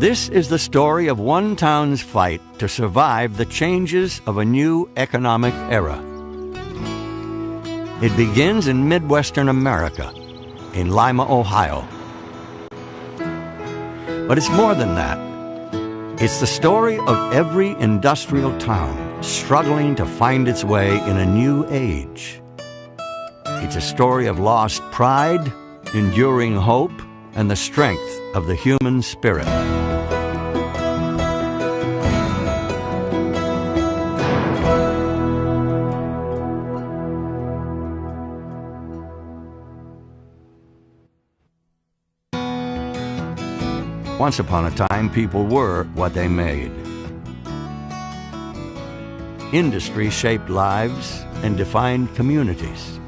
This is the story of one town's fight to survive the changes of a new economic era. It begins in Midwestern America, in Lima, Ohio. But it's more than that. It's the story of every industrial town struggling to find its way in a new age. It's a story of lost pride, enduring hope, and the strength of the human spirit. Once upon a time, people were what they made. Industry shaped lives and defined communities.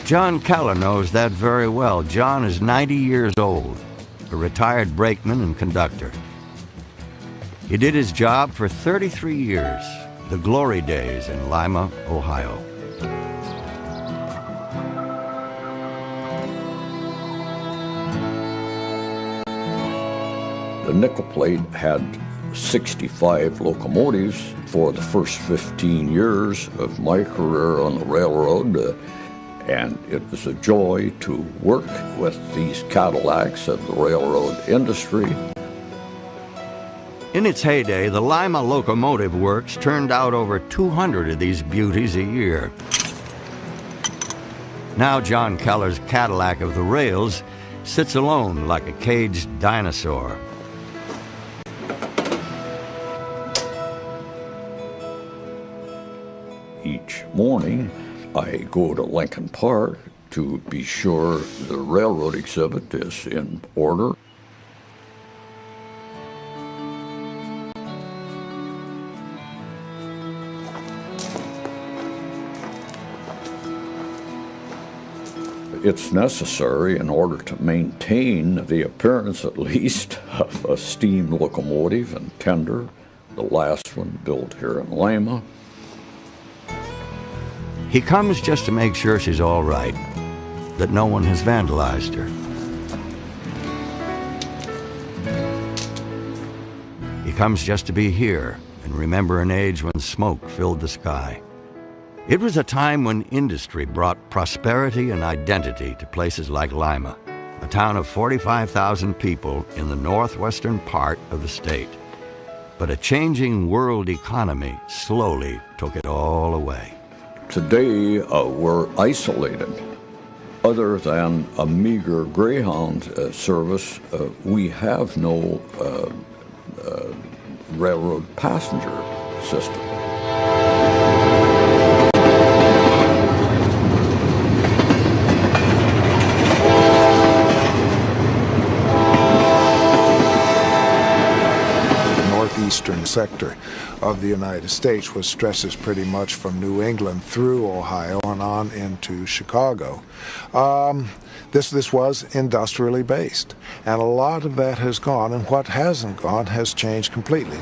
John Keller knows that very well. John is 90 years old, a retired brakeman and conductor. He did his job for 33 years, the glory days in Lima, Ohio. The nickel plate had 65 locomotives for the first 15 years of my career on the railroad, and it was a joy to work with these Cadillacs of the railroad industry. In its heyday, the Lima Locomotive Works turned out over 200 of these beauties a year. Now John Keller's Cadillac of the rails sits alone like a caged dinosaur. Each morning, I go to Lincoln Park to be sure the railroad exhibit is in order. It's necessary in order to maintain the appearance, at least, of a steam locomotive and tender, the last one built here in Lima. He comes just to make sure she's all right, that no one has vandalized her. He comes just to be here and remember an age when smoke filled the sky. It was a time when industry brought prosperity and identity to places like Lima, a town of 45,000 people in the northwestern part of the state. But a changing world economy slowly took it all away. Today, we're isolated. Other than a meager Greyhound service, we have no railroad passenger system. Eastern sector of the United States, which stretches pretty much from New England through Ohio and on into Chicago. This was industrially based, and a lot of that has gone, and what hasn't gone has changed completely.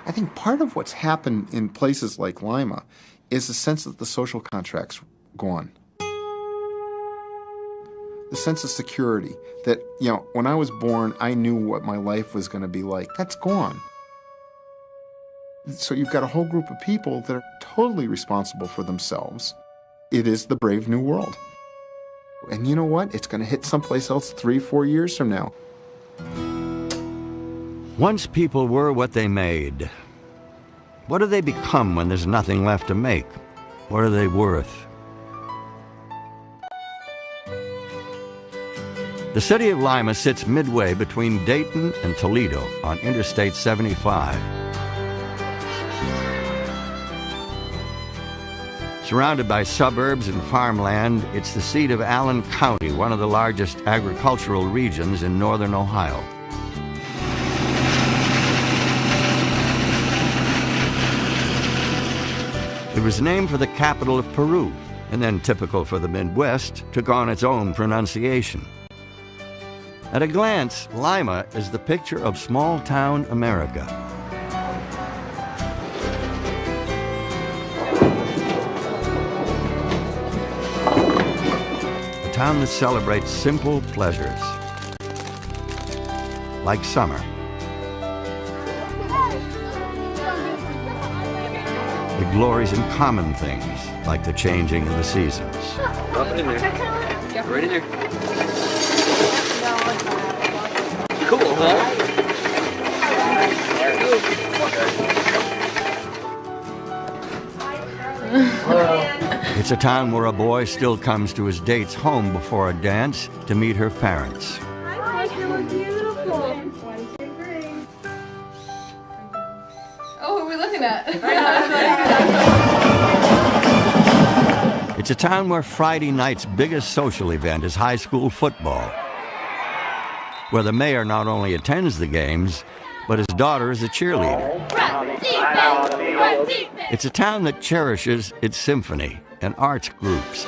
I think part of what's happened in places like Lima is the sense that the social contract's gone. The sense of security that, when I was born, I knew what my life was going to be like. That's gone. So you've got a whole group of people that are totally responsible for themselves. It is the brave new world. And you know what? It's going to hit someplace else 3-4 years from now. Once people were what they made. What do they become when there's nothing left to make? What are they worth? The city of Lima sits midway between Dayton and Toledo on Interstate 75. Surrounded by suburbs and farmland, it's the seat of Allen County, one of the largest agricultural regions in northern Ohio. It was named for the capital of Peru, and then, typical for the Midwest, took on its own pronunciation. At a glance, Lima is the picture of small-town America. A town that celebrates simple pleasures, like summer. It glories in common things, like the changing of the seasons. Drop it in there. Right in there. Cool, huh? It's a town where a boy still comes to his date's home before a dance to meet her parents. Hi, you look beautiful. Oh, who are we looking at? It's a town where Friday night's biggest social event is high school football, where the mayor not only attends the games, but his daughter is a cheerleader. It's a town that cherishes its symphony and arts groups.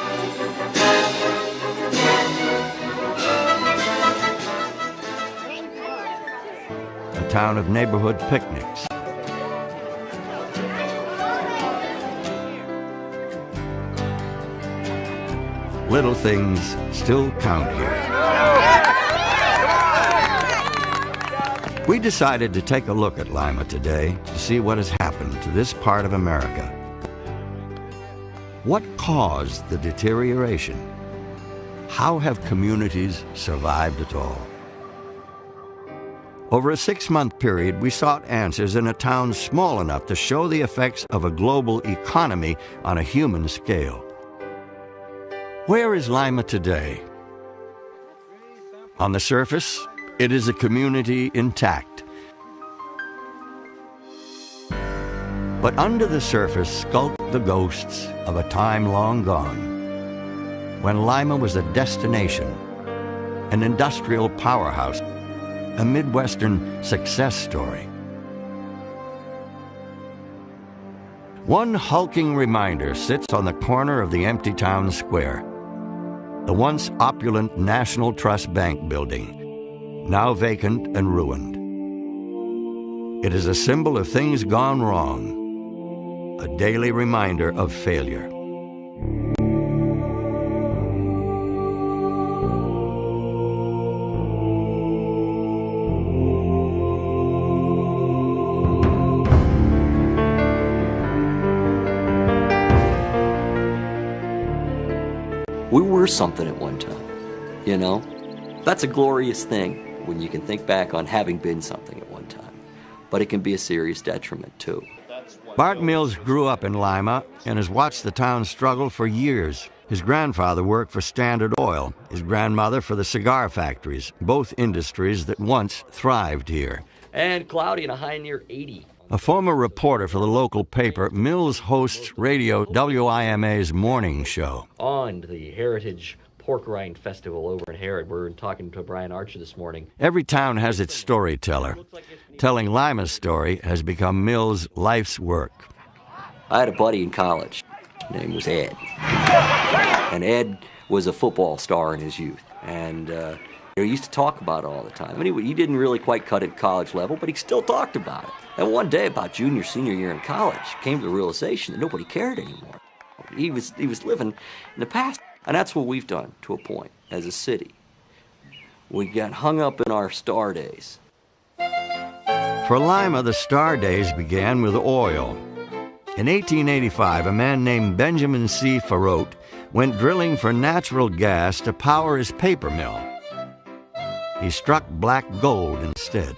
A town of neighborhood picnics. Little things still count here. We decided to take a look at Lima today to see what has happened to this part of America. What caused the deterioration? How have communities survived at all? Over a 6-month period, we sought answers in a town small enough to show the effects of a global economy on a human scale. Where is Lima today? On the surface, it is a community intact. But under the surface skulk the ghosts of a time long gone, when Lima was a destination, an industrial powerhouse, a Midwestern success story. One hulking reminder sits on the corner of the empty town square, the once opulent National Trust Bank building, now vacant and ruined. It is a symbol of things gone wrong, a daily reminder of failure. We were something at one time, you know? That's a glorious thing when you can think back on having been something at one time. But it can be a serious detriment, too. Bart Mills grew up in Lima and has watched the town struggle for years. His grandfather worked for Standard Oil, his grandmother for the cigar factories, both industries that once thrived here. And cloudy and a high near 80. A former reporter for the local paper, Mills hosts radio WIMA's morning show. On the Heritage Pork Rind Festival over in Harrod. We're talking to Brian Archer this morning. Every town has its storyteller. Telling Lima's story has become Mills' life's work. I had a buddy in college. His name was Ed. And Ed was a football star in his youth. And he used to talk about it all the time. I mean, he didn't really quite cut it at college level, but he still talked about it. And one day, about junior, senior year in college, came to the realization that nobody cared anymore. He was living in the past. And that's what we've done to a point as a city. We got hung up in our star days. For Lima, the star days began with oil. In 1885, a man named Benjamin C. Farote went drilling for natural gas to power his paper mill. He struck black gold instead.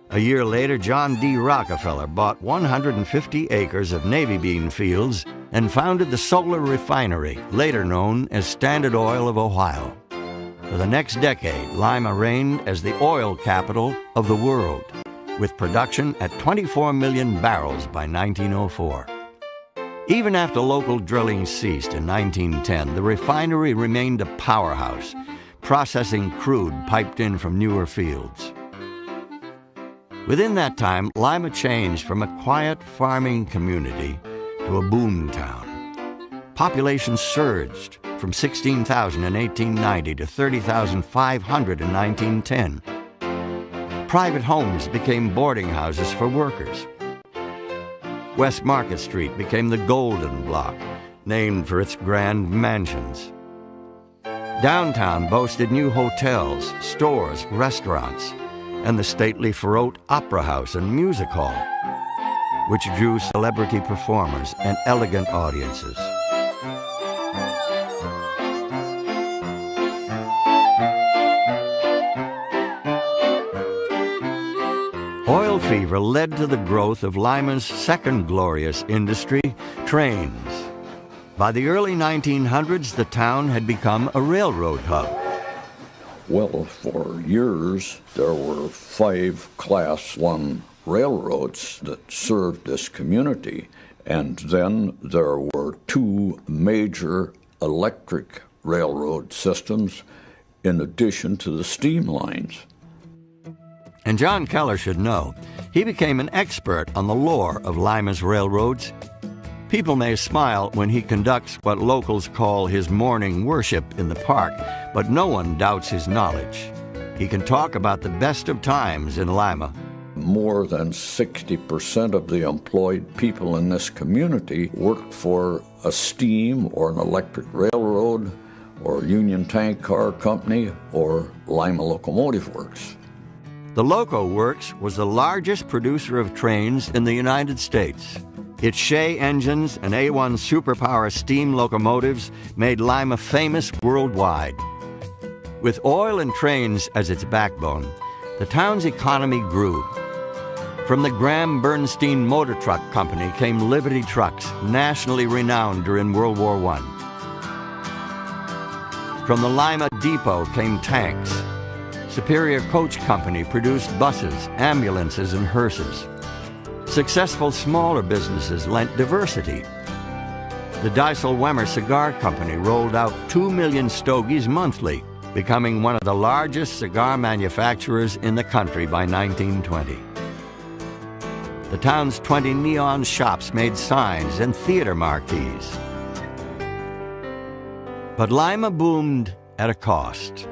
A year later, John D. Rockefeller bought 150 acres of navy bean fields and founded the Solar Refinery, later known as Standard Oil of Ohio. For the next decade, Lima reigned as the oil capital of the world, with production at 24 million barrels by 1904. Even after local drilling ceased in 1910, the refinery remained a powerhouse, processing crude piped in from newer fields. Within that time, Lima changed from a quiet farming community to a boom town. Population surged from 16,000 in 1890 to 30,500 in 1910. Private homes became boarding houses for workers. West Market Street became the Golden Block, named for its grand mansions. Downtown boasted new hotels, stores, restaurants, and the stately Farote Opera House and Music Hall, which drew celebrity performers and elegant audiences. Oil fever led to the growth of Lima's second glorious industry, trains. By the early 1900s, the town had become a railroad hub. Well, for years, there were 5 Class 1 railroads that served this community, and then there were 2 major electric railroad systems in addition to the steam lines. And John Keller should know, he became an expert on the lore of Lima's railroads. People may smile when he conducts what locals call his morning worship in the park, but no one doubts his knowledge. He can talk about the best of times in Lima. More than 60% of the employed people in this community worked for a steam or an electric railroad or Union Tank Car Company or Lima Locomotive Works. The Loco Works was the largest producer of trains in the United States. Its Shea engines and A1 superpower steam locomotives made Lima famous worldwide. With oil and trains as its backbone, the town's economy grew. From the Graham Bernstein Motor Truck Company came Liberty Trucks, nationally renowned during World War I. From the Lima Depot came tanks. Superior Coach Company produced buses, ambulances, and hearses. Successful smaller businesses lent diversity. The Diesel-Wemmer Cigar Company rolled out 2 million stogies monthly, becoming one of the largest cigar manufacturers in the country by 1920. The town's 20 neon shops made signs and theater marquees. But Lima boomed at a cost.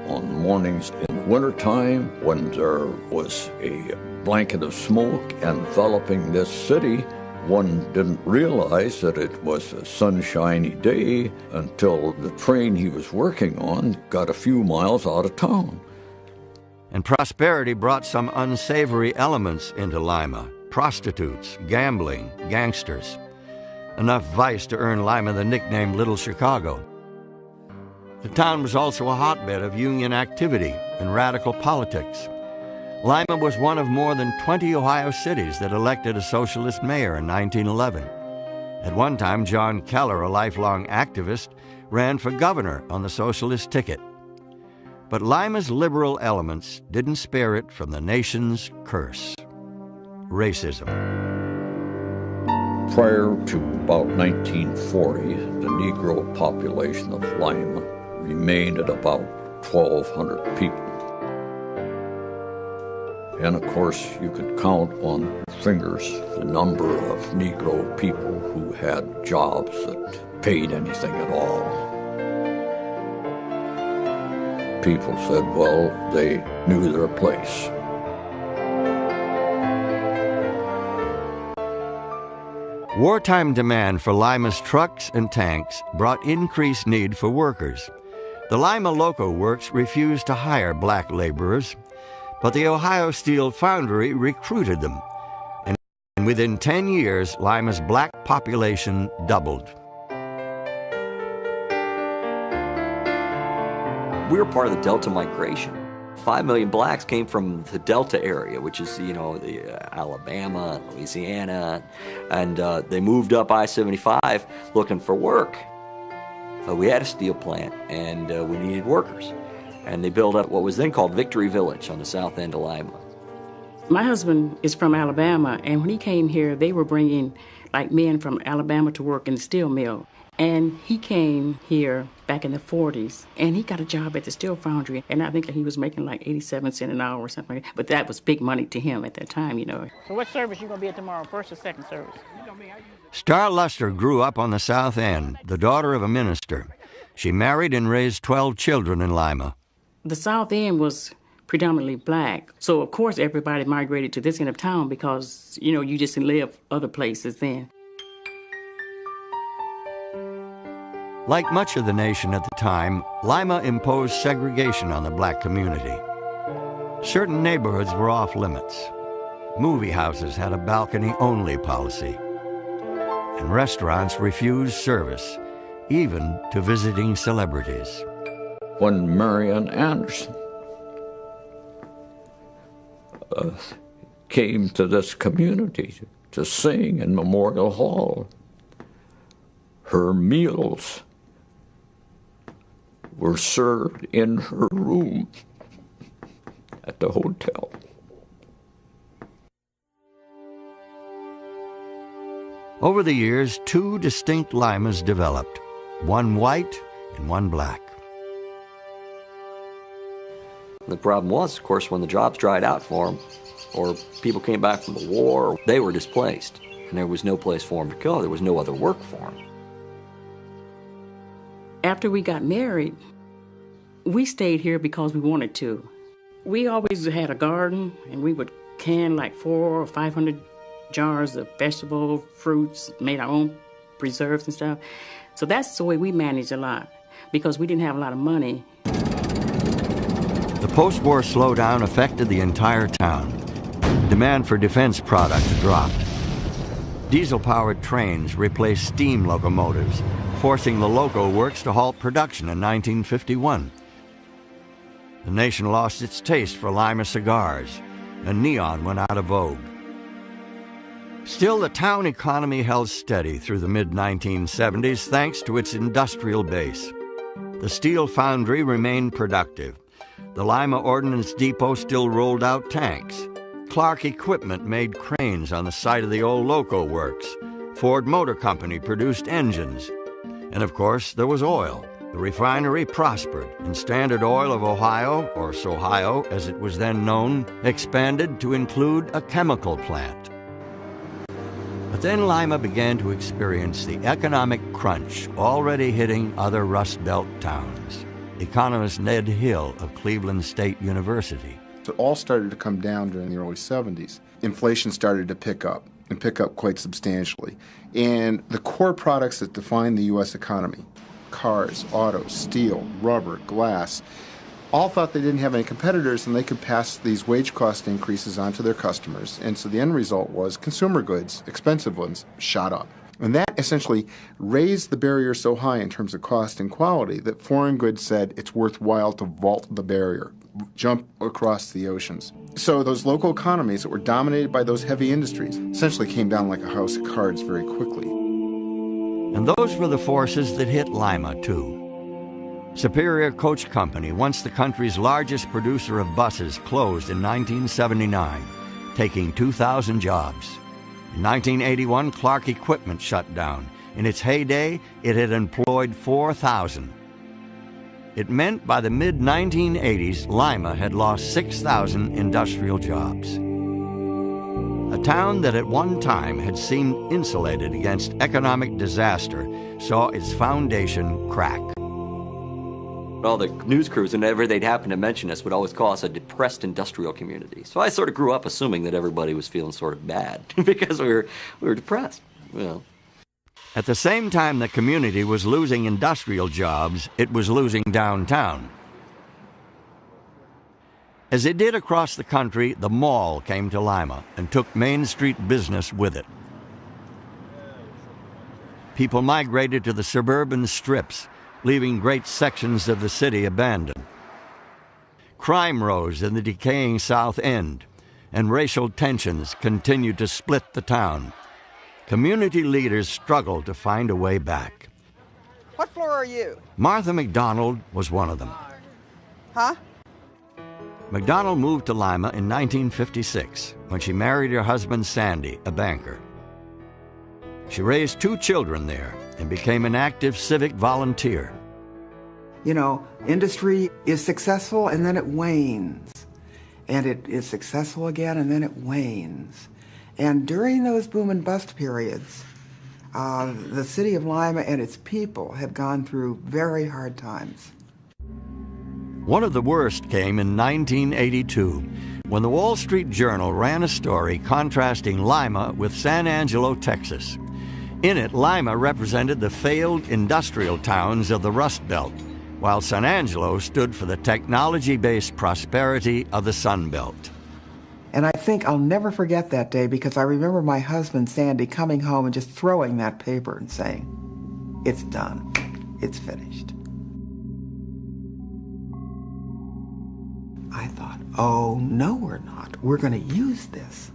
On mornings in the wintertime, when there was a blanket of smoke enveloping this city, one didn't realize that it was a sunshiny day until the train he was working on got a few miles out of town. And prosperity brought some unsavory elements into Lima: prostitutes, gambling, gangsters. Enough vice to earn Lima the nickname Little Chicago. The town was also a hotbed of union activity and radical politics. Lima was one of more than 20 Ohio cities that elected a socialist mayor in 1911. At one time, John Keller, a lifelong activist, ran for governor on the socialist ticket. But Lima's liberal elements didn't spare it from the nation's curse: racism. Prior to about 1940, the Negro population of Lima remained at about 1,200 people. And of course, you could count on fingers the number of Negro people who had jobs that paid anything at all. People said, well, they knew their place. Wartime demand for Lima's trucks and tanks brought increased need for workers. The Lima Loco Works refused to hire black laborers, but the Ohio Steel Foundry recruited them. And within 10 years, Lima's black population doubled. We were part of the Delta migration. 5 million blacks came from the Delta area, which is, the Alabama, Louisiana, and they moved up I-75 looking for work. We had a steel plant, and we needed workers. And they built up what was then called Victory Village on the south end of Lima. My husband is from Alabama, and when he came here, they were bringing men from Alabama to work in the steel mill. And he came here back in the 40s, and he got a job at the steel foundry, and I think he was making 87 cents an hour or something like that. But that was big money to him at that time, So what service you going to be at tomorrow, first or second service? Star Luster grew up on the South End, the daughter of a minister. She married and raised 12 children in Lima. The South End was predominantly black, so of course everybody migrated to this end of town because, you just didn't live other places then. Like much of the nation at the time, Lima imposed segregation on the black community. Certain neighborhoods were off limits. Movie houses had a balcony-only policy. And restaurants refused service, even to visiting celebrities. When Marian Anderson came to this community to sing in Memorial Hall, her meals were served in her room at the hotel. Over the years, two distinct Limas developed, one white and one black. The problem was, of course, when the jobs dried out for them, or people came back from the war, they were displaced, and there was no place for them to go. There was no other work for them. After we got married, we stayed here because we wanted to. We always had a garden, and we would can like 400 or 500 jars of vegetable fruits, made our own preserves and stuff. So that's the way we managed a lot, because we didn't have a lot of money. The post-war slowdown affected the entire town. Demand for defense products dropped. Diesel-powered trains replaced steam locomotives, forcing the loco works to halt production in 1951. The nation lost its taste for Lima cigars, and neon went out of vogue. Still, the town economy held steady through the mid-1970s thanks to its industrial base. The steel foundry remained productive. The Lima Ordnance Depot still rolled out tanks. Clark Equipment made cranes on the site of the old loco works. Ford Motor Company produced engines. And of course, there was oil. The refinery prospered, and Standard Oil of Ohio, or Sohio as it was then known, expanded to include a chemical plant. But then Lima began to experience the economic crunch already hitting other Rust Belt towns. Economist Ned Hill of Cleveland State University. It all started to come down during the early 70s. Inflation started to pick up, and pick up quite substantially. And the core products that define the U.S. economy, cars, autos, steel, rubber, glass, all thought they didn't have any competitors and they could pass these wage cost increases on to their customers. And so the end result was consumer goods, expensive ones, shot up. And that essentially raised the barrier so high in terms of cost and quality that foreign goods said it's worthwhile to vault the barrier, jump across the oceans. So those local economies that were dominated by those heavy industries essentially came down like a house of cards very quickly. And those were the forces that hit Lima, too. Superior Coach Company, once the country's largest producer of buses, closed in 1979, taking 2,000 jobs. In 1981, Clark Equipment shut down. In its heyday, it had employed 4,000. It meant by the mid-1980s, Lima had lost 6,000 industrial jobs. A town that at one time had seemed insulated against economic disaster saw its foundation crack. All the news crews, whenever they'd happen to mention us, would always call us a depressed industrial community. So I sort of grew up assuming that everybody was feeling sort of bad because we were depressed. Well. At the same time the community was losing industrial jobs, it was losing downtown. As it did across the country, the mall came to Lima and took Main Street business with it. People migrated to the suburban strips, leaving great sections of the city abandoned. Crime rose in the decaying South End, and racial tensions continued to split the town. Community leaders struggled to find a way back. What floor are you? Martha McDonald was one of them. Huh? McDonald moved to Lima in 1956 when she married her husband Sandy, a banker. She raised 2 children there and became an active civic volunteer. You know, industry is successful and then it wanes. And it is successful again and then it wanes. And during those boom and bust periods, the city of Lima and its people have gone through very hard times. One of the worst came in 1982, when the Wall Street Journal ran a story contrasting Lima with San Angelo, Texas. In it, Lima represented the failed industrial towns of the Rust Belt, while San Angelo stood for the technology-based prosperity of the Sun Belt. And I think I'll never forget that day because I remember my husband, Sandy, coming home and just throwing that paper and saying, "It's done. It's finished." I thought, oh, no, we're not. We're going to use this.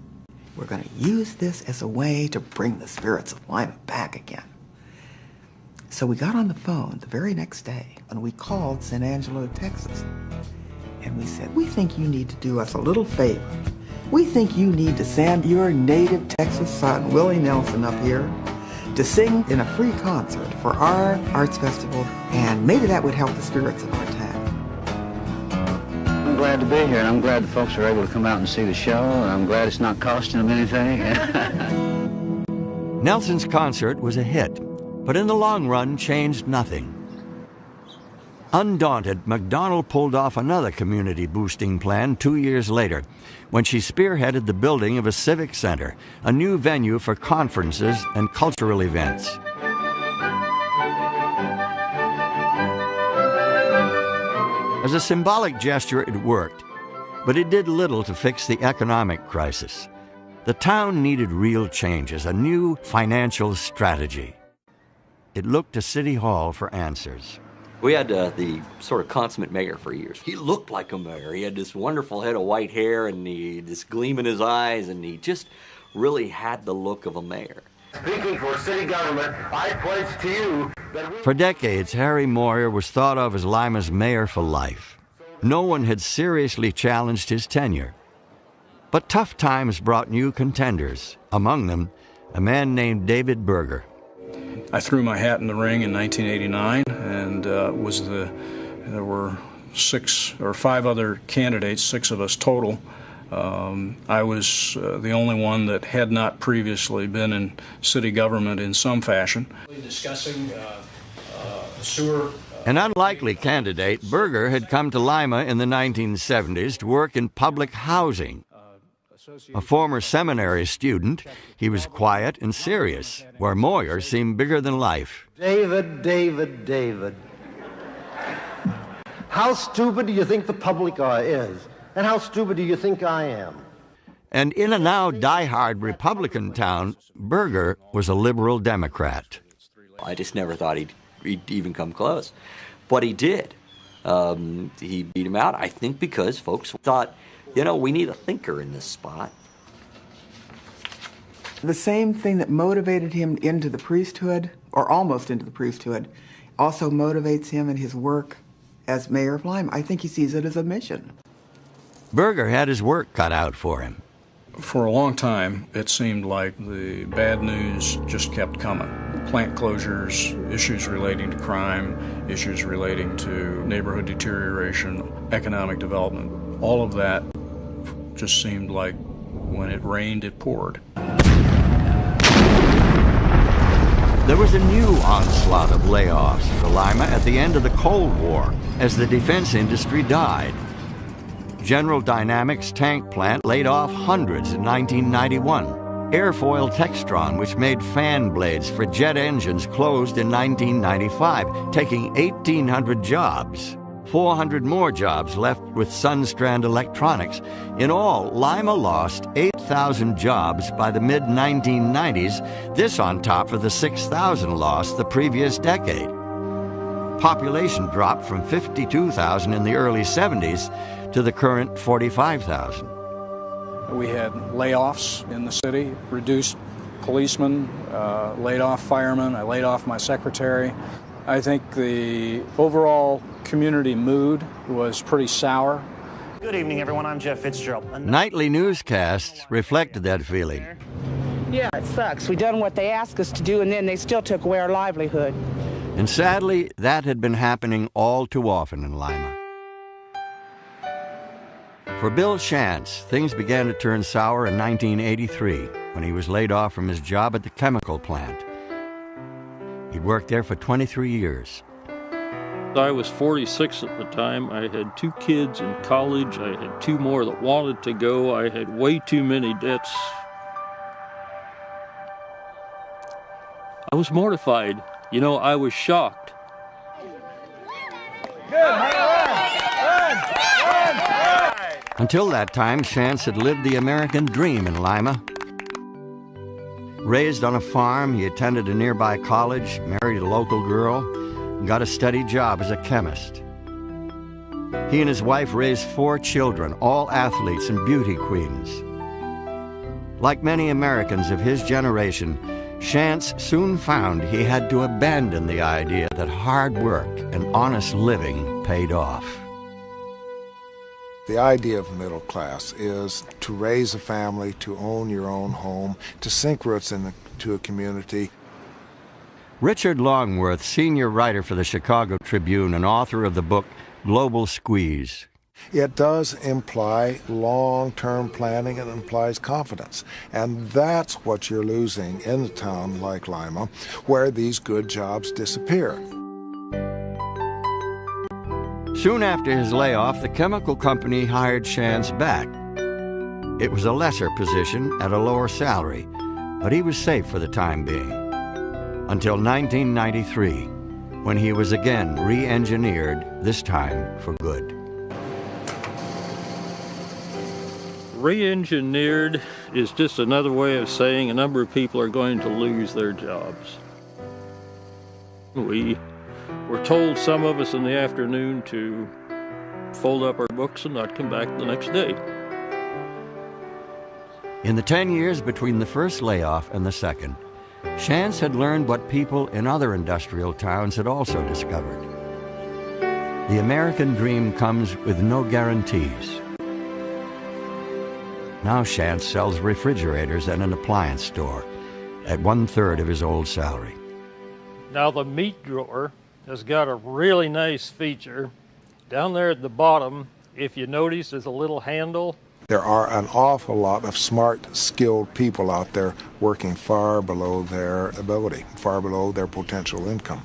We're going to use this as a way to bring the spirits of Lima back again. So we got on the phone the very next day and we called San Angelo, Texas. And we said, "We think you need to do us a little favor. We think you need to send your native Texas son, Willie Nelson, up here to sing in a free concert for our arts festival, and maybe that would help the spirits of our town." I'm glad to be here, and I'm glad the folks are able to come out and see the show, and I'm glad it's not costing them anything. Nelson's concert was a hit, but in the long run changed nothing. Undaunted, McDonald pulled off another community-boosting plan 2 years later, when she spearheaded the building of a civic center, a new venue for conferences and cultural events. As a symbolic gesture, it worked, but it did little to fix the economic crisis. The town needed real changes, a new financial strategy. It looked to City Hall for answers. We had the sort of consummate mayor for years. He looked like a mayor. He had this wonderful head of white hair and this gleam in his eyes, and he just really had the look of a mayor. Speaking for city government, I pledge to you that we... For decades, Harry Moyer was thought of as Lima's mayor for life. No one had seriously challenged his tenure. But tough times brought new contenders, among them a man named David Berger. I threw my hat in the ring in 1989, and there were 6 or 5 other candidates, 6 of us total. I was the only one that had not previously been in city government in some fashion. Discussing sewer. An unlikely candidate, Berger had come to Lima in the 1970s to work in public housing. A former seminary student, he was quiet and serious, where Moyer seemed bigger than life. David. How stupid do you think the public is? And how stupid do you think I am? And in a now die-hard Republican town, Berger was a liberal Democrat. I just never thought he'd even come close. But he did. He beat him out, I think, because folks thought, we need a thinker in this spot. The same thing that motivated him into the priesthood, or almost into the priesthood, also motivates him in his work as mayor of Lima. I think he sees it as a mission. Berger had his work cut out for him. For a long time, it seemed like the bad news just kept coming. Plant closures, issues relating to crime, issues relating to neighborhood deterioration, economic development. All of that just seemed like when it rained, it poured. There was a new onslaught of layoffs for Lima at the end of the Cold War as the defense industry died. General Dynamics tank plant laid off hundreds in 1991. Airfoil Textron, which made fan blades for jet engines, closed in 1995, taking 1,800 jobs. 400 more jobs left with Sunstrand Electronics. In all, Lima lost 8,000 jobs by the mid-1990s, this on top of the 6,000 lost the previous decade. Population dropped from 52,000 in the early 70s to the current 45,000. We had layoffs in the city, reduced policemen, laid off firemen, I laid off my secretary. I think the overall community mood was pretty sour. Good evening, everyone. I'm Jeff Fitzgerald. Nightly newscasts reflected that feeling. Yeah, it sucks. We done what they asked us to do, and then they still took away our livelihood. And sadly, that had been happening all too often in Lima. For Bill Shantz, things began to turn sour in 1983 when he was laid off from his job at the chemical plant. He'd worked there for 23 years. I was 46 at the time. I had 2 kids in college. I had 2 more that wanted to go. I had way too many debts. I was mortified. You know, I was shocked. Until that time, Chance had lived the American dream in Lima. Raised on a farm, he attended a nearby college, married a local girl, and got a steady job as a chemist. He and his wife raised 4 children, all athletes and beauty queens. Like many Americans of his generation, Chance soon found he had to abandon the idea that hard work and honest living paid off. The idea of middle class is to raise a family, to own your own home, to sink roots into a community. Richard Longworth, senior writer for the Chicago Tribune and author of the book Global Squeeze. It does imply long-term planning. It implies confidence. And that's what you're losing in a town like Lima, where these good jobs disappear. Soon after his layoff, the chemical company hired Chance back. It was a lesser position at a lower salary, but he was safe for the time being. Until 1993, when he was again re-engineered, this time for good. Re-engineered is just another way of saying a number of people are going to lose their jobs. We were told, some of us in the afternoon, to fold up our books and not come back the next day. In the 10 years between the first layoff and the second, Chance had learned what people in other industrial towns had also discovered. The American dream comes with no guarantees. Now Chance sells refrigerators at an appliance store at 1/3 of his old salary. Now the meat drawer has got a really nice feature. Down there at the bottom, if you notice, there's a little handle. There are an awful lot of smart, skilled people out there working far below their ability, far below their potential income.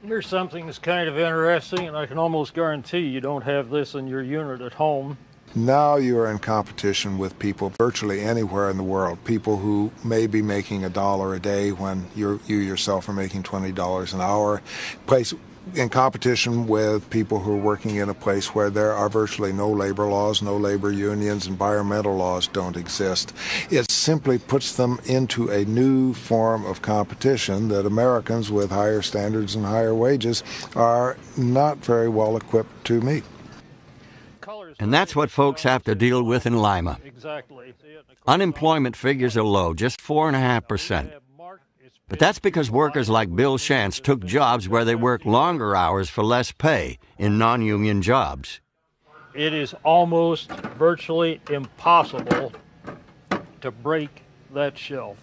Here's something that's kind of interesting, and I can almost guarantee you don't have this in your unit at home. Now you are in competition with people virtually anywhere in the world, people who may be making $1 a day when you yourself are making $20 an hour, in competition with people who are working in a place where there are virtually no labor laws, no labor unions, environmental laws don't exist. It simply puts them into a new form of competition that Americans with higher standards and higher wages are not very well equipped to meet. And that's what folks have to deal with in Lima. Exactly. Unemployment figures are low, just 4.5%. But that's because workers like Bill Chance took jobs where they work longer hours for less pay in non-union jobs. It is almost virtually impossible to break that shelf.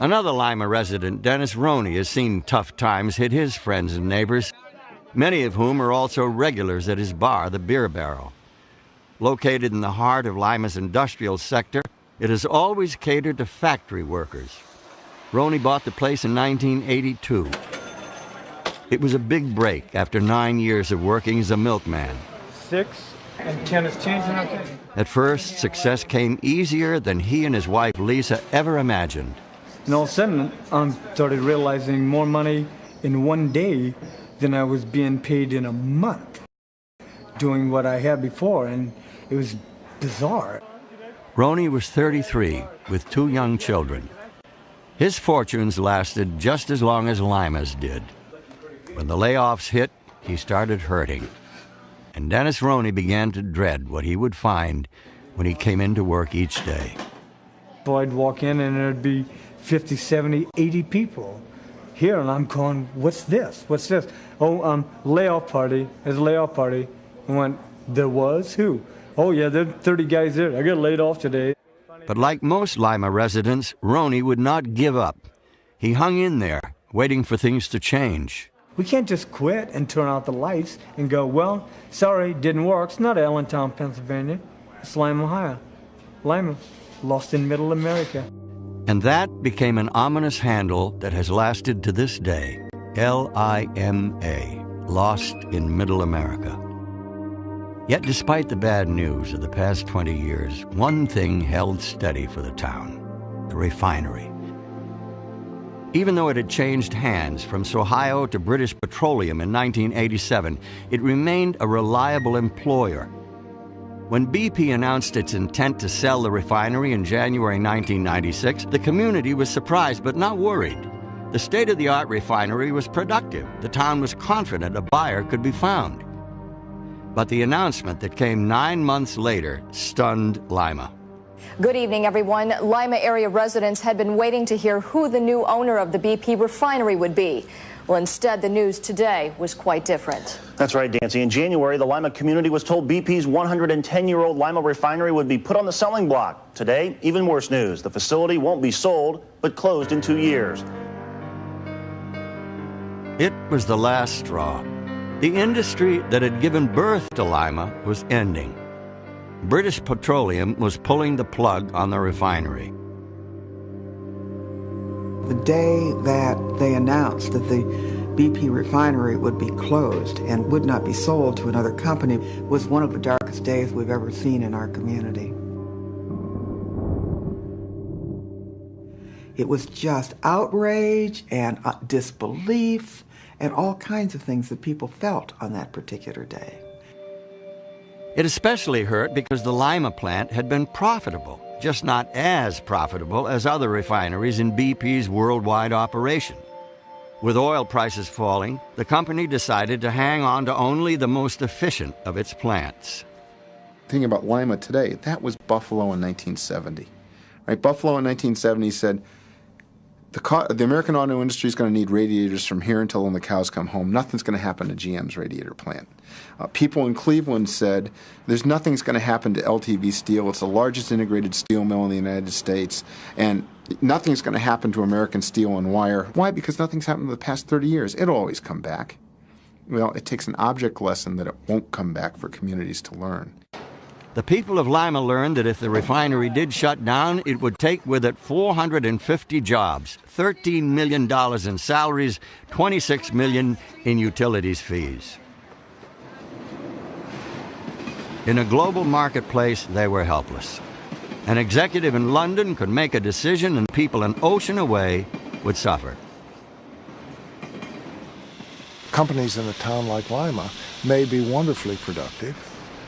Another Lima resident, Dennis Roney, has seen tough times hit his friends and neighbors, many of whom are also regulars at his bar, the Beer Barrel. Located in the heart of Lima's industrial sector, it has always catered to factory workers. Roney bought the place in 1982. It was a big break after 9 years of working as a milkman. 6 and 10 is changing, okay? At first, success came easier than he and his wife Lisa ever imagined. And all of a sudden, I started realizing more money in one day than I was being paid in a month doing what I had before, and it was bizarre. Roney was 33 with 2 young children. His fortunes lasted just as long as Lima's did. When the layoffs hit, he started hurting. And Dennis Roney began to dread what he would find when he came into work each day. So I'd walk in and there'd be 50, 70, 80 people here, and I'm going, what's this? What's this? Oh, layoff party. There's a layoff party. I went, there was? Who? Oh, yeah, there are 30 guys there. I got laid off today. But like most Lima residents, Roney would not give up. He hung in there, waiting for things to change. We can't just quit and turn out the lights and go, well, sorry, didn't work. It's not Allentown, Pennsylvania. It's Lima, Ohio. Lima, lost in Middle America. And that became an ominous handle that has lasted to this day. Lima, Lost in Middle America. Yet despite the bad news of the past 20 years, one thing held steady for the town: the refinery. Even though it had changed hands from Ohio to British Petroleum in 1987, it remained a reliable employer. When BP announced its intent to sell the refinery in January 1996, the community was surprised but not worried. The state-of-the-art refinery was productive. The town was confident a buyer could be found. But the announcement that came 9 months later stunned Lima. Good evening, everyone. Lima area residents had been waiting to hear who the new owner of the BP refinery would be. Well, instead, the news today was quite different. That's right, Nancy. In January, the Lima community was told BP's 110-year-old Lima refinery would be put on the selling block. Today, even worse news. The facility won't be sold, but closed in 2 years. It was the last straw. The industry that had given birth to Lima was ending. British Petroleum was pulling the plug on the refinery. The day that they announced that the BP refinery would be closed and would not be sold to another company was one of the darkest days we've ever seen in our community. It was just outrage and disbelief and all kinds of things that people felt on that particular day. It especially hurt because the Lima plant had been profitable, just not as profitable as other refineries in BP's worldwide operation. With oil prices falling, the company decided to hang on to only the most efficient of its plants. Thinking about Lima today, that was Buffalo in 1970. Right? Buffalo in 1970 said, the American auto industry is going to need radiators from here until when the cows come home. Nothing's going to happen to GM's radiator plant. People in Cleveland said, there's nothing's going to happen to LTV Steel. It's the largest integrated steel mill in the United States, and nothing's going to happen to American Steel and Wire. Why? Because nothing's happened in the past 30 years. It'll always come back. Well, it takes an object lesson that it won't come back for communities to learn. The people of Lima learned that if the refinery did shut down, it would take with it 450 jobs, $13 million in salaries, $26 million in utilities fees. In a global marketplace, they were helpless. An executive in London could make a decision and people an ocean away would suffer. Companies in a town like Lima may be wonderfully productive,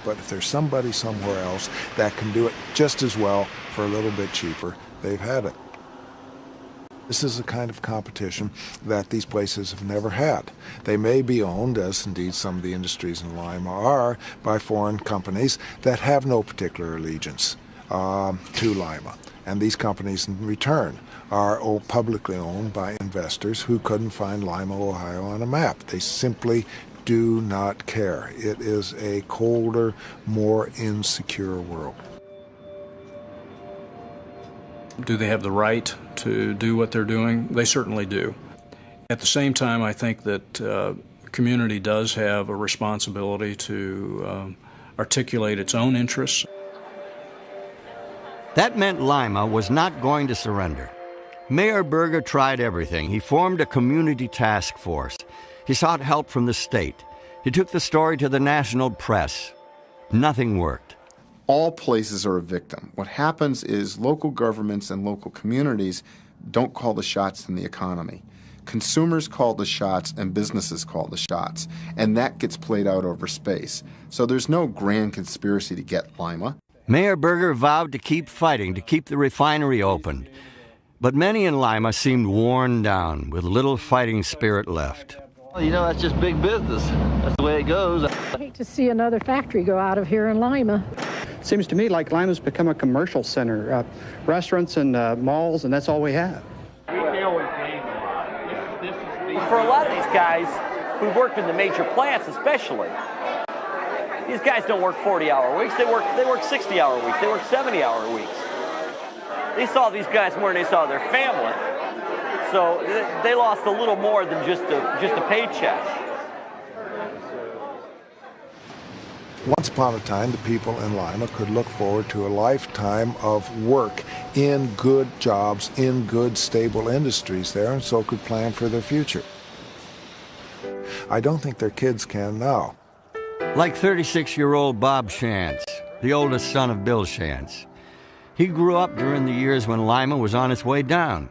but if there's somebody somewhere else that can do it just as well for a little bit cheaper, they've had it. This is a kind of competition that these places have never had. They may be owned, as indeed some of the industries in Lima are, by foreign companies that have no particular allegiance to Lima. And these companies in return are publicly owned by investors who couldn't find Lima, Ohio on a map. They simply do not care. It is a colder, more insecure world. Do they have the right to do what they're doing? They certainly do. At the same time, I think that the community does have a responsibility to articulate its own interests. That meant Lima was not going to surrender. Mayor Berger tried everything. He formed a community task force. He sought help from the state. He took the story to the national press. Nothing worked. All places are a victim. What happens is local governments and local communities don't call the shots in the economy. Consumers call the shots and businesses call the shots, and that gets played out over space. So there's no grand conspiracy to get Lima. Mayor Berger vowed to keep fighting to keep the refinery open. But many in Lima seemed worn down, with little fighting spirit left. You know, that's just big business. That's the way it goes. I hate to see another factory go out of here in Lima. Seems to me like Lima's become a commercial center. Restaurants and malls, and that's all we have. For a lot of these guys who've worked in the major plants especially, these guys don't work 40-hour weeks. They work 60-hour weeks. They work 70-hour weeks. They saw these guys more than they saw their family. So they lost a little more than just a paycheck. Once upon a time, the people in Lima could look forward to a lifetime of work in good jobs, in good, stable industries there, and so could plan for their future. I don't think their kids can now. Like 36-year-old Bob Shantz, the oldest son of Bill Shantz. He grew up during the years when Lima was on its way down.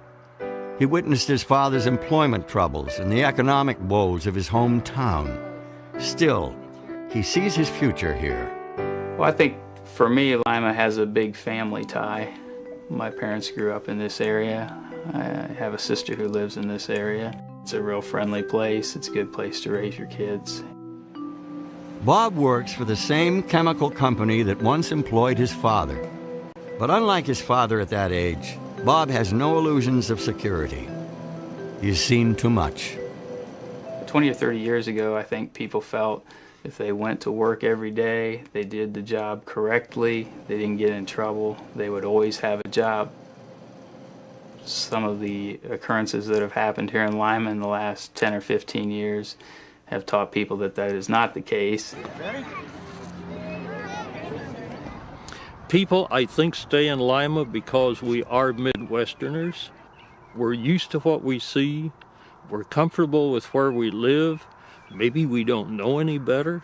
He witnessed his father's employment troubles and the economic woes of his hometown. Still, he sees his future here. Well, I think for me, Lima has a big family tie. My parents grew up in this area. I have a sister who lives in this area. It's a real friendly place. It's a good place to raise your kids. Bob works for the same chemical company that once employed his father. But unlike his father at that age, Bob has no illusions of security. He's seen too much. 20 or 30 years ago, I think people felt if they went to work every day, they did the job correctly, they didn't get in trouble, they would always have a job. Some of the occurrences that have happened here in Lima in the last 10 or 15 years have taught people that that is not the case. People, I think, stay in Lima because we are Midwesterners. We're used to what we see. We're comfortable with where we live. Maybe we don't know any better.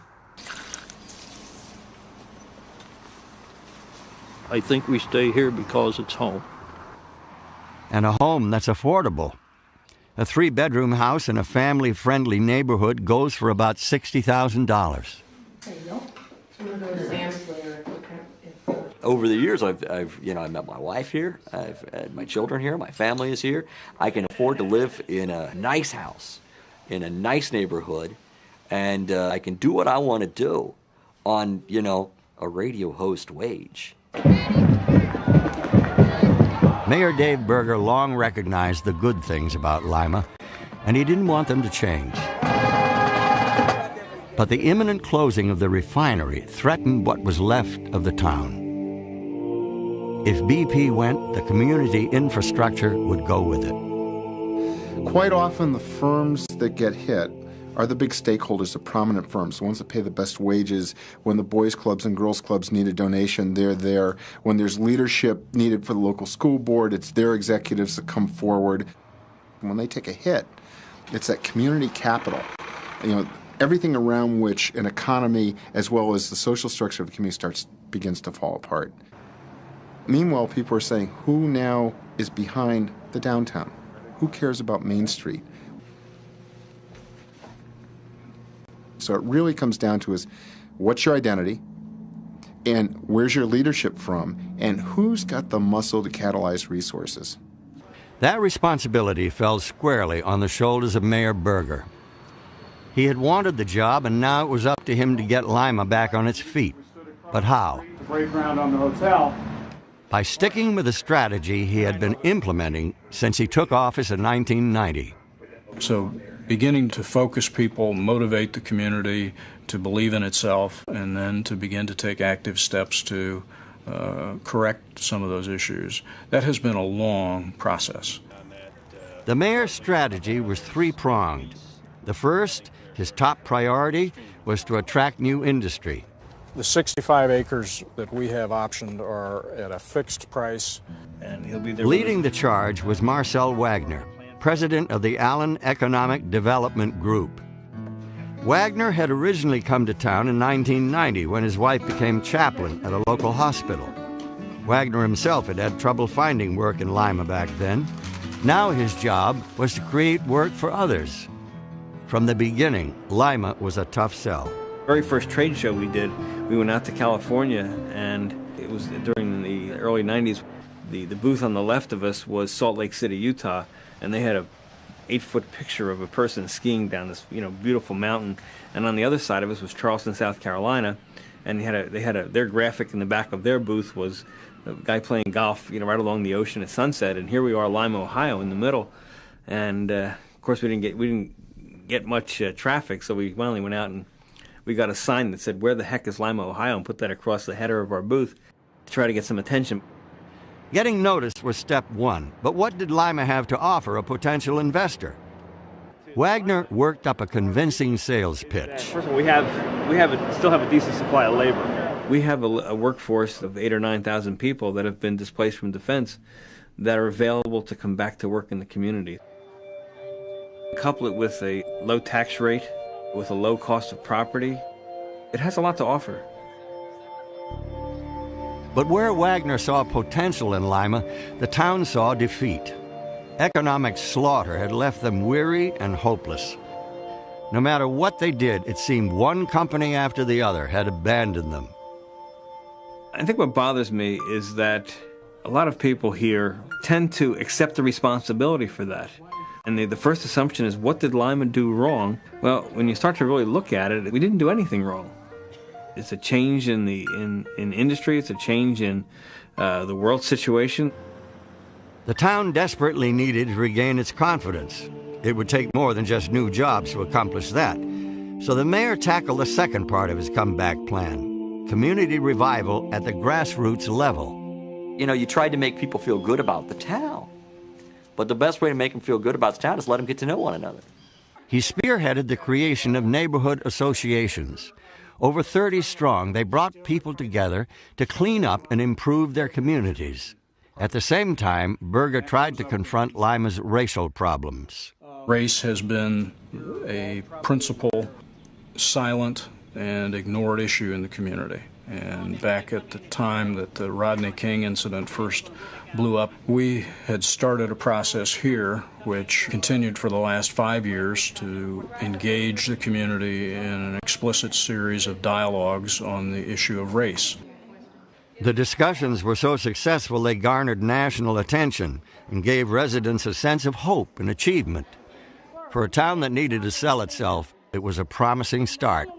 I think we stay here because it's home. And a home that's affordable. A 3-bedroom house in a family-friendly neighborhood goes for about $60,000. There you go. Over the years, I met my wife here. I've had my children here. My family is here. I can afford to live in a nice house, in a nice neighborhood, and I can do what I want to do on, a radio host wage. Mayor Dave Berger long recognized the good things about Lima, and he didn't want them to change. But the imminent closing of the refinery threatened what was left of the town. If BP went, the community infrastructure would go with it. Quite often the firms that get hit are the big stakeholders, the prominent firms, the ones that pay the best wages. When the boys' clubs and girls' clubs need a donation, they're there. When there's leadership needed for the local school board, it's their executives that come forward. When they take a hit, it's that community capital. Everything around which an economy, as well as the social structure of the community, begins to fall apart. Meanwhile, people are saying, who now is behind the downtown? Who cares about Main Street? So it really comes down to is, what's your identity, and where's your leadership from, and who's got the muscle to catalyze resources? That responsibility fell squarely on the shoulders of Mayor Berger. He had wanted the job, and now it was up to him to get Lima back on its feet. But how? Break ground on the hotel. By sticking with a strategy he had been implementing since he took office in 1990. So beginning to focus people, motivate the community to believe in itself, and then to begin to take active steps to correct some of those issues. That has been a long process. The mayor's strategy was three-pronged. The first, his top priority, was to attract new industry. The 65 acres that we have optioned are at a fixed price. And he'll be there. Leading the charge was Marcel Wagner, president of the Allen Economic Development Group. Wagner had originally come to town in 1990 when his wife became chaplain at a local hospital. Wagner himself had had trouble finding work in Lima back then. Now his job was to create work for others. From the beginning, Lima was a tough sell. Very first trade show we did, we went out to California, and it was during the early 90s. The booth on the left of us was Salt Lake City, Utah, and they had a 8-foot picture of a person skiing down this beautiful mountain, and on the other side of us was Charleston, South Carolina, and their graphic in the back of their booth was a guy playing golf right along the ocean at sunset, and here we are, Lima, Ohio, in the middle, and of course we didn't get much traffic, so we finally went out and we got a sign that said, "Where the heck is Lima, Ohio?" and put that across the header of our booth to try to get some attention. Getting noticed was step one, but what did Lima have to offer a potential investor? Wagner worked up a convincing sales pitch. First of all, we still have a decent supply of labor. We have a workforce of 8,000 or 9,000 people that have been displaced from defense that are available to come back to work in the community. Couple it with a low tax rate, with a low cost of property, It has a lot to offer. But where Wagner saw potential in Lima, the town saw defeat. Economic slaughter had left them weary and hopeless. No matter what they did, it seemed one company after the other had abandoned them. I think what bothers me is that a lot of people here tend to accept the responsibility for that. And the first assumption is, what did Lima do wrong? Well, when you start to really look at it, we didn't do anything wrong. It's a change in industry. It's a change in the world situation. The town desperately needed to regain its confidence. It would take more than just new jobs to accomplish that. So the mayor tackled the second part of his comeback plan: community revival at the grassroots level. You know, you tried to make people feel good about the town. But the best way to make them feel good about the town is let them get to know one another. He spearheaded the creation of neighborhood associations. Over 30 strong, they brought people together to clean up and improve their communities. At the same time, Berger tried to confront Lima's racial problems. Race has been a principal, silent, and ignored issue in the community. And back at the time that the Rodney King incident first blew up, we had started a process here which continued for the last 5 years to engage the community in an explicit series of dialogues on the issue of race. The discussions were so successful they garnered national attention and gave residents a sense of hope and achievement. For a town that needed to sell itself, it was a promising start.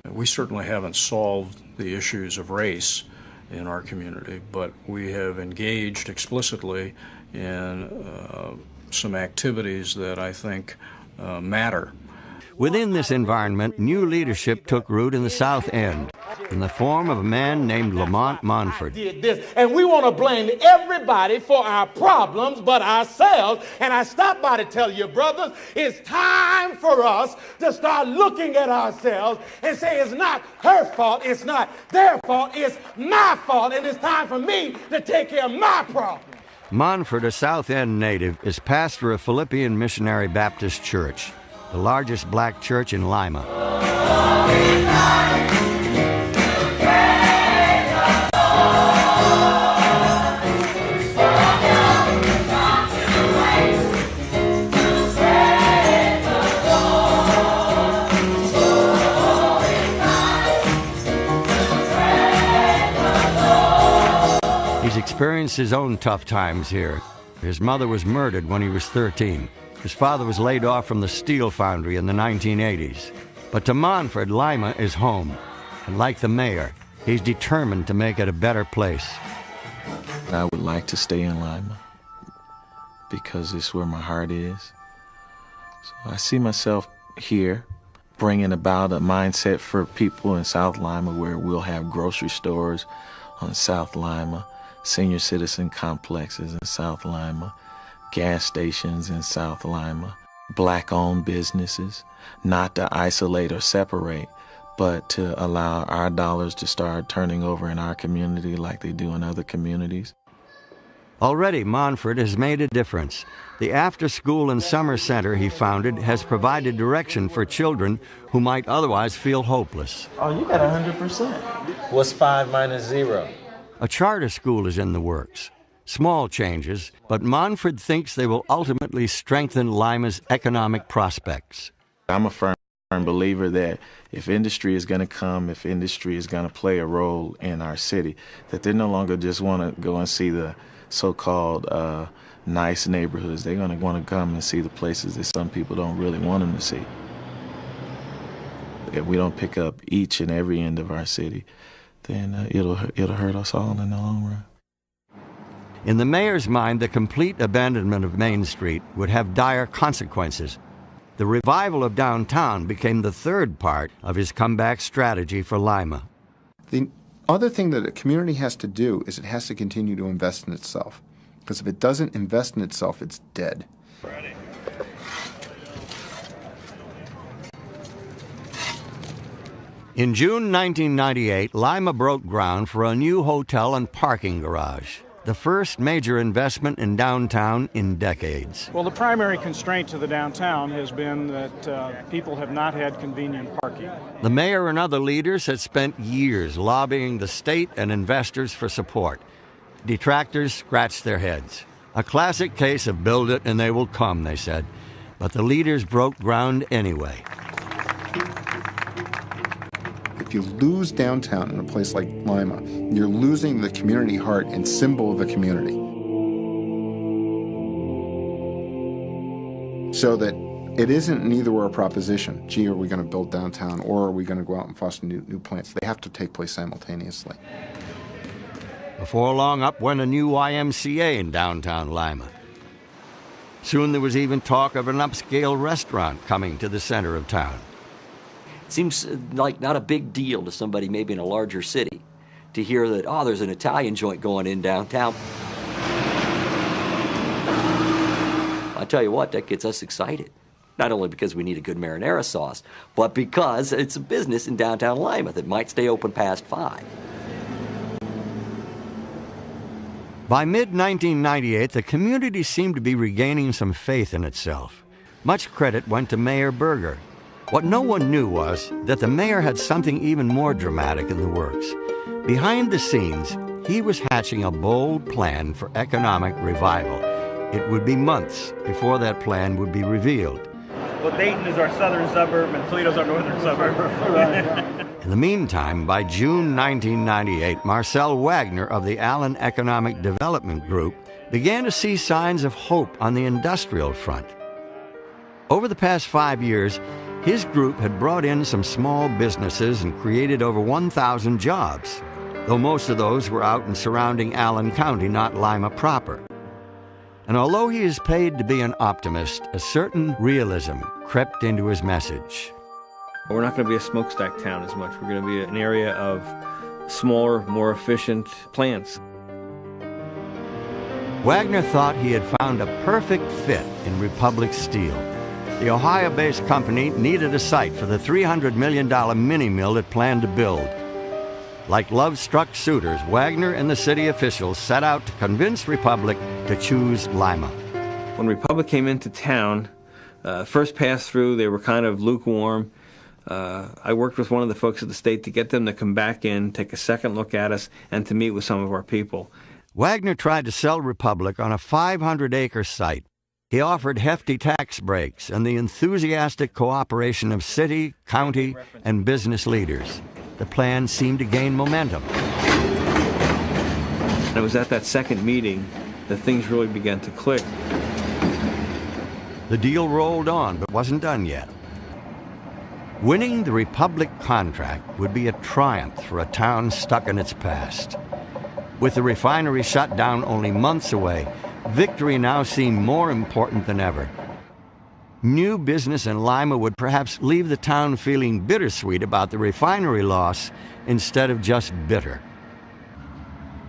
We certainly haven't solved the issues of race in our community, but we have engaged explicitly in some activities that I think matter. Within this environment, new leadership took root in the South End in the form of a man named Lamont Monford. And we want to blame everybody for our problems but ourselves. And I stopped by to tell you, brothers, it's time for us to start looking at ourselves and say it's not her fault, it's not their fault, it's my fault, and it's time for me to take care of my problem. Monford, a South End native, is pastor of Philippian Missionary Baptist Church, the largest black church in Lima. He's experienced his own tough times here. His mother was murdered when he was 13. His father was laid off from the steel foundry in the 1980s. But to Monford, Lima is home. And like the mayor, he's determined to make it a better place. I would like to stay in Lima because it's where my heart is. So I see myself here bringing about a mindset for people in South Lima where we'll have grocery stores on South Lima, senior citizen complexes in South Lima, gas stations in South Lima, black-owned businesses, not to isolate or separate, but to allow our dollars to start turning over in our community like they do in other communities. Already, Monford has made a difference. The after-school and summer center he founded has provided direction for children who might otherwise feel hopeless. Oh, you got 100%. What's 5 minus 0? A charter school is in the works. Small changes, but Monford thinks they will ultimately strengthen Lima's economic prospects. I'm a firm believer that if industry is going to come, if industry is going to play a role in our city, that they no longer just want to go and see the so-called nice neighborhoods. They're going to want to come and see the places that some people don't really want them to see. If we don't pick up each and every end of our city, then it'll hurt us all in the long run. In the mayor's mind, the complete abandonment of Main Street would have dire consequences. The revival of downtown became the third part of his comeback strategy for Lima. The other thing that a community has to do is it has to continue to invest in itself. Because if it doesn't invest in itself, it's dead. Ready. In June 1998, Lima broke ground for a new hotel and parking garage. the first major investment in downtown in decades. Well, the primary constraint to the downtown has been that people have not had convenient parking. The mayor and other leaders had spent years lobbying the state and investors for support. Detractors scratched their heads. A classic case of build it and they will come, they said. But the leaders broke ground anyway. If you lose downtown in a place like Lima, you're losing the community heart and symbol of the community. So that it isn't an either-or proposition. Gee, are we going to build downtown, or are we going to go out and foster new plants? They have to take place simultaneously. Before long, up went a new YMCA in downtown Lima. Soon there was even talk of an upscale restaurant coming to the center of town. Seems like not a big deal to somebody maybe in a larger city to hear that, oh, there's an Italian joint going in downtown. I tell you what, that gets us excited. Not only because we need a good marinara sauce, but because it's a business in downtown Lima that might stay open past 5. By mid-1998, the community seemed to be regaining some faith in itself. Much credit went to Mayor Berger. What no one knew was that the mayor had something even more dramatic in the works. Behind the scenes, he was hatching a bold plan for economic revival. It would be months before that plan would be revealed. Well, Dayton is our southern suburb and Toledo's our northern suburb. In the meantime, by June 1998, Marcel Wagner of the Allen Economic Development Group began to see signs of hope on the industrial front. Over the past 5 years, his group had brought in some small businesses and created over 1,000 jobs, though most of those were out in surrounding Allen County, not Lima proper. And although he is paid to be an optimist, a certain realism crept into his message. We're not going to be a smokestack town as much. We're going to be an area of smaller, more efficient plants. Wagner thought he had found a perfect fit in Republic Steel. The Ohio-based company needed a site for the $300 million mini-mill it planned to build. Like love-struck suitors, Wagner and the city officials set out to convince Republic to choose Lima. When Republic came into town, first pass through, they were kind of lukewarm. I worked with one of the folks at the state to get them to come back in, take a second look at us, and to meet with some of our people. Wagner tried to sell Republic on a 500-acre site. He offered hefty tax breaks and the enthusiastic cooperation of city, county, and business leaders. The plan seemed to gain momentum. And it was at that second meeting that things really began to click. The deal rolled on, but wasn't done yet. Winning the Republic contract would be a triumph for a town stuck in its past. With the refinery shut down only months away, victory now seemed more important than ever. New business in Lima would perhaps leave the town feeling bittersweet about the refinery loss instead of just bitter.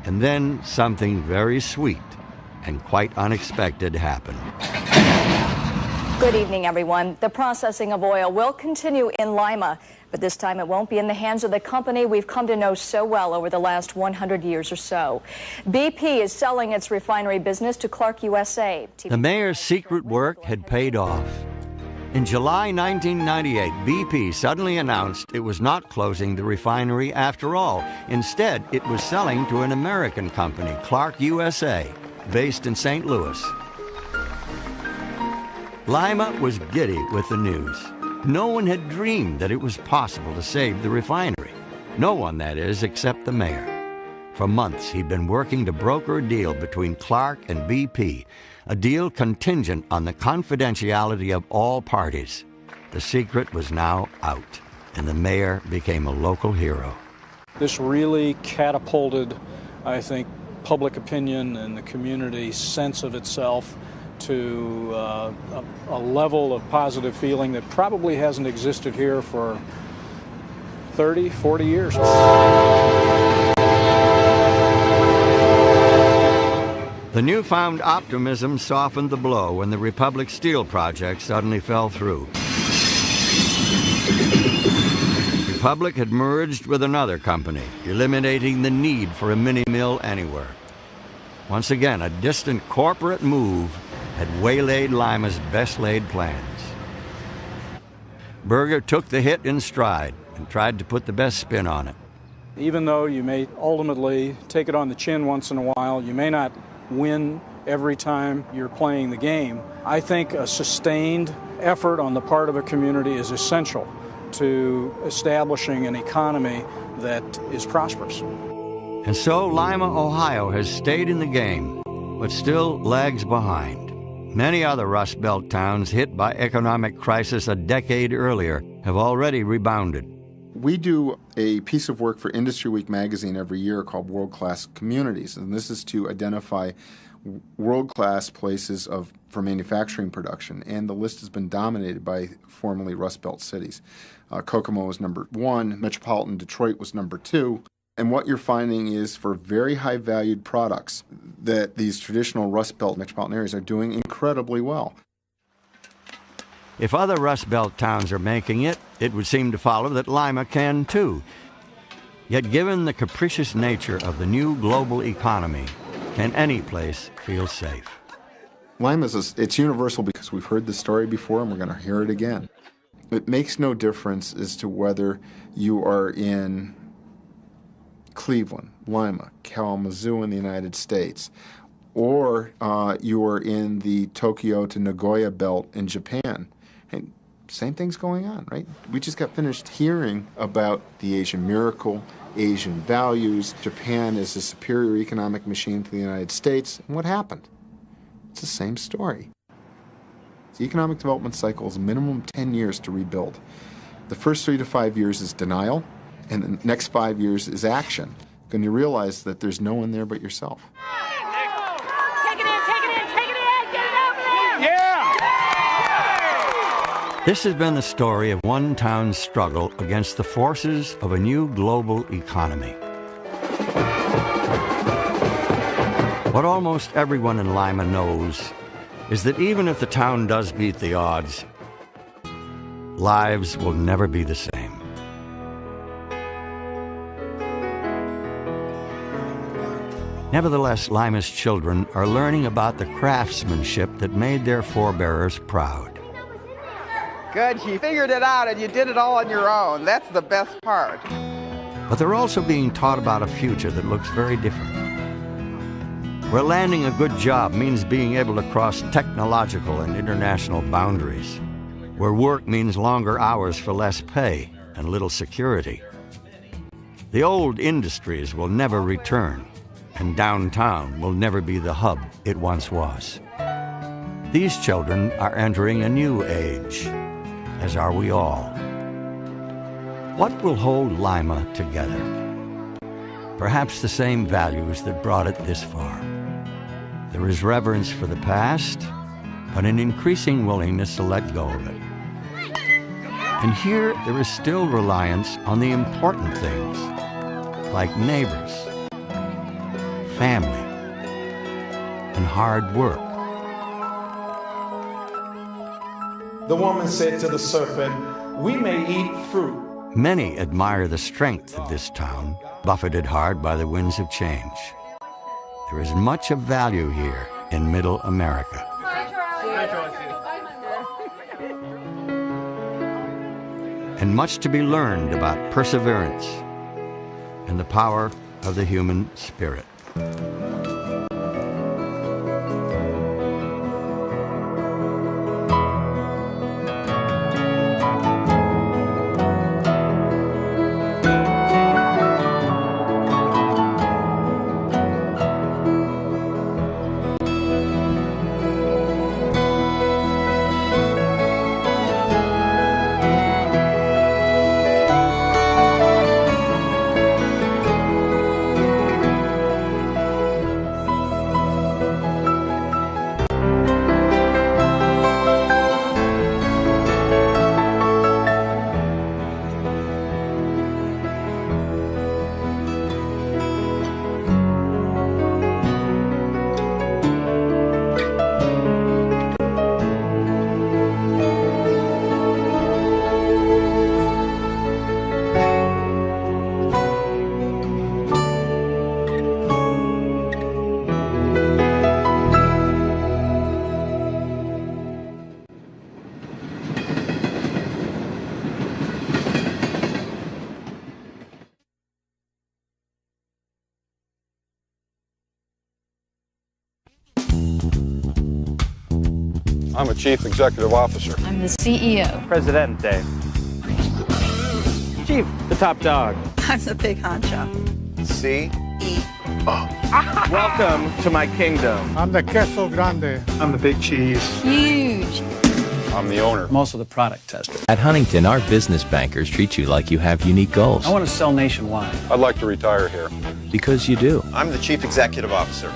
And then something very sweet and quite unexpected happened. Good evening, everyone. The processing of oil will continue in Lima, but this time it won't be in the hands of the company we've come to know so well over the last 100 years or so. BP is selling its refinery business to Clark USA. The mayor's secret work had paid off. In July 1998, BP suddenly announced it was not closing the refinery after all. Instead, it was selling to an American company, Clark USA, based in St. Louis. Lima was giddy with the news. No one had dreamed that it was possible to save the refinery. No one, that is, except the mayor. For months, he'd been working to broker a deal between Clark and BP, a deal contingent on the confidentiality of all parties. The secret was now out, and the mayor became a local hero. This really catapulted, I think, public opinion and the community's sense of itself to a level of positive feeling that probably hasn't existed here for 30, 40 years. The newfound optimism softened the blow when the Republic Steel project suddenly fell through. Republic had merged with another company, eliminating the need for a mini-mill anywhere. Once again, a distant corporate move had waylaid Lima's best-laid plans. Berger took the hit in stride and tried to put the best spin on it. Even though you may ultimately take it on the chin once in a while, you may not win every time you're playing the game. I think a sustained effort on the part of a community is essential to establishing an economy that is prosperous. And so Lima, Ohio has stayed in the game, but still lags behind. Many other Rust Belt towns hit by economic crisis a decade earlier have already rebounded. We do a piece of work for Industry Week magazine every year called World Class Communities, and this is to identify world-class places for manufacturing production, and the list has been dominated by formerly Rust Belt cities. Kokomo was number 1, metropolitan Detroit was number 2, and what you're finding is for very high-valued products that these traditional Rust Belt metropolitan areas are doing incredibly well. If other Rust Belt towns are making it, it would seem to follow that Lima can too. Yet given the capricious nature of the new global economy, can any place feel safe? Lima it's universal because we've heard the story before and we're going to hear it again. It makes no difference as to whether you are in Cleveland, Lima, Kalamazoo in the United States, or you are in the Tokyo to Nagoya belt in Japan. And same thing's going on, right? We just got finished hearing about the Asian miracle, Asian values. Japan is a superior economic machine to the United States. And what happened? It's the same story. The economic development cycle is minimum 10 years to rebuild. The first 3 to 5 years is denial, and the next 5 years is action. When you realize that there's no one there but yourself. This has been the story of one town's struggle against the forces of a new global economy. What almost everyone in Lima knows is that even if the town does beat the odds, lives will never be the same. Nevertheless, Lima's children are learning about the craftsmanship that made their forebears proud. Good, you figured it out and you did it all on your own. That's the best part. But they're also being taught about a future that looks very different, where landing a good job means being able to cross technological and international boundaries, where work means longer hours for less pay and little security. The old industries will never return, and downtown will never be the hub it once was. These children are entering a new age, as are we all. What will hold Lima together? Perhaps the same values that brought it this far. There is reverence for the past, but an increasing willingness to let go of it. And here there is still reliance on the important things, like neighbors, family, and hard work. The woman said to the serpent, "We may eat fruit." Many admire the strength of this town, buffeted hard by the winds of change. There is much of value here in Middle America. And much to be learned about perseverance and the power of the human spirit. I'm a chief executive officer. I'm the CEO. Presidente. Chief, the top dog. I'm the big honcho. Welcome to my kingdom. I'm the queso grande. I'm the big cheese. Huge. I'm the owner. I'm also the product tester. At Huntington, our business bankers treat you like you have unique goals. I want to sell nationwide. I'd like to retire here. Because you do. I'm the chief executive officer.